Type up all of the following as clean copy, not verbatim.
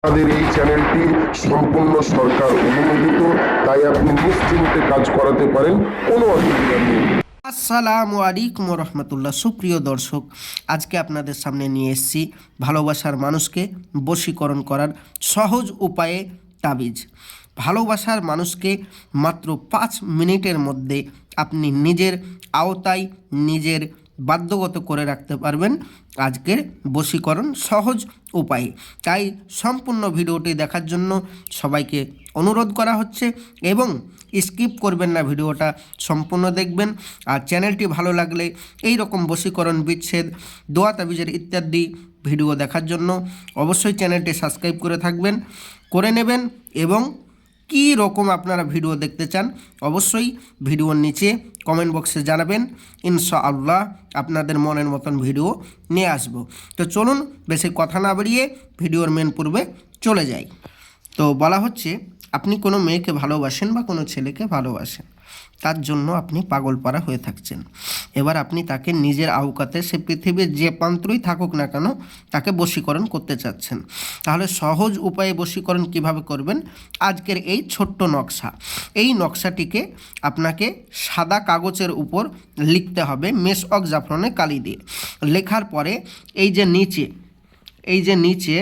আমাদের এই চ্যানেলটি সম্পূর্ণ সরকার অনুমোদিত, তাই আপনি নিশ্চিন্তে কাজ করাতে পারেন, কোনো অসুবিধা নেই। আসসালামু আলাইকুম রহমতুল্লাহ। সুপ্রিয় দর্শক, আজকে আপনাদের সামনে নিয়ে এসেছি ভালোবাসার মানুষকে বশীকরণ করার সহজ উপায়ে তাবিজ। ভালোবাসার মানুষকে মাত্র 5 মিনিটের মধ্যে আপনি নিজের আওতায় নিজের বাধ্যগত করে রাখতে পারবেন আজকের বশীকরণ সহজ উপায়ে। তাই সম্পূর্ণ ভিডিওটি দেখার জন্য সবাইকে অনুরোধ করা হচ্ছে এবং স্কিপ করবেন না, ভিডিওটা সম্পূর্ণ দেখবেন। আর চ্যানেলটি ভালো লাগলে এই রকম বশীকরণ, বিচ্ছেদ, দোয়া তাবিজের ইত্যাদি ভিডিও দেখার জন্য অবশ্যই চ্যানেলটি সাবস্ক্রাইব করে নেবেন এবং কী রকম আপনারা ভিডিও দেখতে চান অবশ্যই ভিডিওর নিচে কমেন্ট বক্সে জানাবেন। ইনশাআল্লাহ আপনাদের মনের মতন ভিডিও নিয়ে আসব। তো চলুন বেশি কথা না বাড়িয়ে ভিডিওর মেন পূর্বে চলে যাই। তো বলা হচ্ছে, আপনি কোনো মেয়েকে ভালোবাসেন বা কোনো ছেলেকে ভালোবাসেন, তার জন্য আপনি পাগলপাড়া হয়ে থাকছেন। এবার আপনি তাকে নিজের আওকাতে, সে পৃথিবীর যে প্রান্তই থাকুক না কেন, তাকে বশীকরণ করতে চাচ্ছেন। তাহলে সহজ উপায়ে বশীকরণ কিভাবে করবেন, আজকের এই ছোট্ট নকশা। এই নকশাটিকে আপনাকে সাদা কাগজের উপর লিখতে হবে মেশক জাফরানে কালি দিয়ে। লেখার পরে এই যে নিচে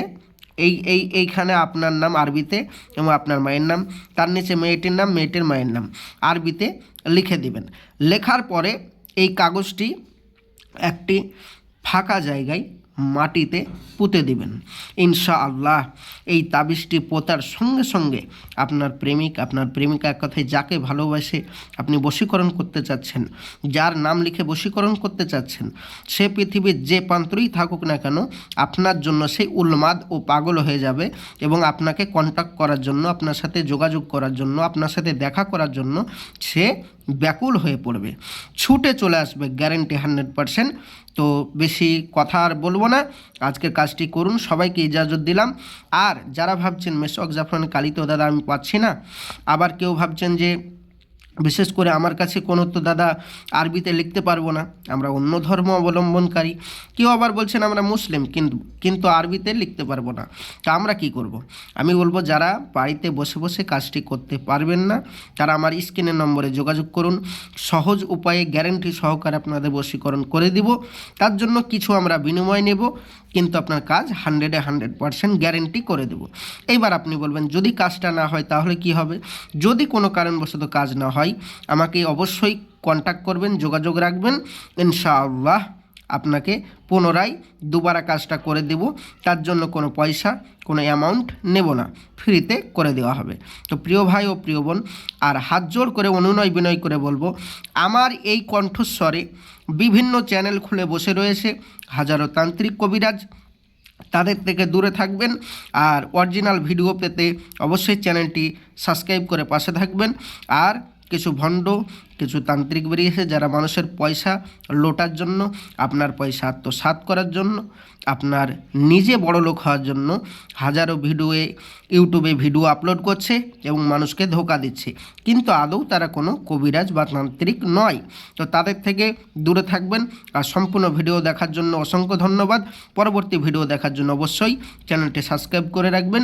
এইখানে আপনার নাম আরবিতে এবং আপনার মায়ের নাম, তার নিচে মেয়েটির নাম, মেয়েটির মায়ের নাম আরবিতে লিখে দিবেন। লেখার পরে এই কাগজটি একটি ফাঁকা জায়গায় মাটিতে পুঁতে দিবেন। ইনশাআল্লাহ এই তাবিজটি পোতার সঙ্গে সঙ্গে আপনার প্রেমিক, আপনার প্রেমিকা, এক কথায় যাকে ভালোবাসে আপনি বশীকরণ করতে চাচ্ছেন, যার নাম লিখে বশীকরণ করতে চাচ্ছেন, সে পৃথিবীর যে প্রান্তরেই থাকুক না কেন, আপনার জন্য সেই উন্মাদ ও পাগল হয়ে যাবে এবং আপনাকে কন্ট্যাক্ট করার জন্য, আপনার সাথে যোগাযোগ করার জন্য, আপনার সাথে দেখা করার জন্য সে ব্যাকুল হয়ে পড়বে, ছুটে চলে আসবে, গ্যারেন্টি 100%। তো বেশি কথা আর বলবো না, আজকের কাজটি করুন, সবাইকে ইজাজত দিলাম। আর যারা ভাবছেন মেশক জাফরান কালি তো দাদা আমি পাচ্ছি না, আবার কেউ ভাবছেন যে বিশেষ করে আমার কাছে কোনো তো দাদা আরবিতে লিখতে পারবো না, আমরা অন্য ধর্ম অবলম্বনকারী, কেউ আবার বলছেন আমরা মুসলিম কিন্তু আরবিতে লিখতে পারবো না, তা আমরা কি করব। আমি বলবো, যারা বাড়িতে বসে বসে কাজটি করতে পারবেন না তারা আমার স্ক্রিনের নম্বরে যোগাযোগ করুন, সহজ উপায়ে গ্যারেন্টি সহকারে আপনাদের বশীকরণ করে দিব। তার জন্য কিছু আমরা বিনিময় নেব, কিন্তু আপনার কাজ 100% গ্যারেন্টি করে দেব। এইবার আপনি বলবেন, যদি কাজটা না হয় তাহলে কি হবে? যদি কোনো কারণবশত কাজ না হয় আমাকে অবশ্যই কন্ট্যাক্ট করবেন, যোগাযোগ রাখবেন, ইনশাআল্লাহ আপনাকে পুনরায় দুবারা কাজটা করে দেব। তার জন্য কোনো পয়সা, কোনো অ্যামাউন্ট নেব না, ফ্রিতে করে দেওয়া হবে। তো প্রিয় ভাই ও প্রিয় বোন, আর হাত জোড় করে অনুনয় বিনয় করে বলবো, আমার এই কণ্ঠস্বরে বিভিন্ন চ্যানেল খুলে বসে রয়েছে হাজারো তান্ত্রিক কবিরাজ, তাদের থেকে দূরে থাকবেন। আর অরিজিনাল ভিডিও পেতে অবশ্যই চ্যানেলটি সাবস্ক্রাইব করে পাশে থাকবেন। আর কিছু ভণ্ড, কিছু তান্ত্রিক বেরিয়েছে যারা মানুষের পয়সা লোটার জন্য, আপনার পয়সা আত্মসাৎ করার জন্য, আপনার নিজে বড় লোক হওয়ার জন্য হাজারো ইউটিউবে ভিডিও আপলোড করছে এবং মানুষকে ধোঁকা দিচ্ছে, কিন্তু আদৌ তারা কোনো কবিরাজ বা তান্ত্রিক নয়। তো তাদের থেকে দূরে থাকবেন। আর সম্পূর্ণ ভিডিও দেখার জন্য অসংখ্য ধন্যবাদ। পরবর্তী ভিডিও দেখার জন্য অবশ্যই চ্যানেলটি সাবস্ক্রাইব করে রাখবেন।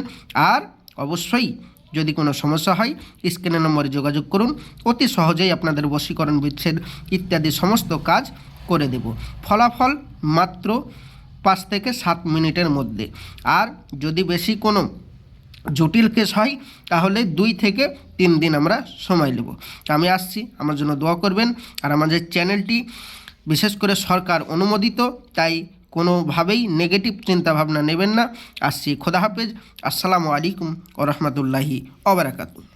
আর অবশ্যই যদি কোনো সমস্যা হয় স্ক্রিনের নম্বরে যোগাযোগ করুন, অতি সহজেই আপনাদের বশীকরণ, বিচ্ছেদ ইত্যাদি সমস্ত কাজ করে দেব। ফলাফল মাত্র 5 থেকে 7 মিনিটের মধ্যে। আর যদি বেশি কোনো জটিল কেস হয় তাহলে 2 থেকে 3 দিন আমরা সময় নেব। তো আমি আসছি, আমার জন্য দোয়া করবেন। আর আমাদের চ্যানেলটি বিশেষ করে সরকার অনুমোদিত, তাই কোনোভাবেই নেগেটিভ চিন্তাভাবনা নেবেন না। আসছি, খোদা হাফেজ, আসসালামু আলাইকুম ওয়া রাহমাতুল্লাহি ওয়া বারাকাতুহু।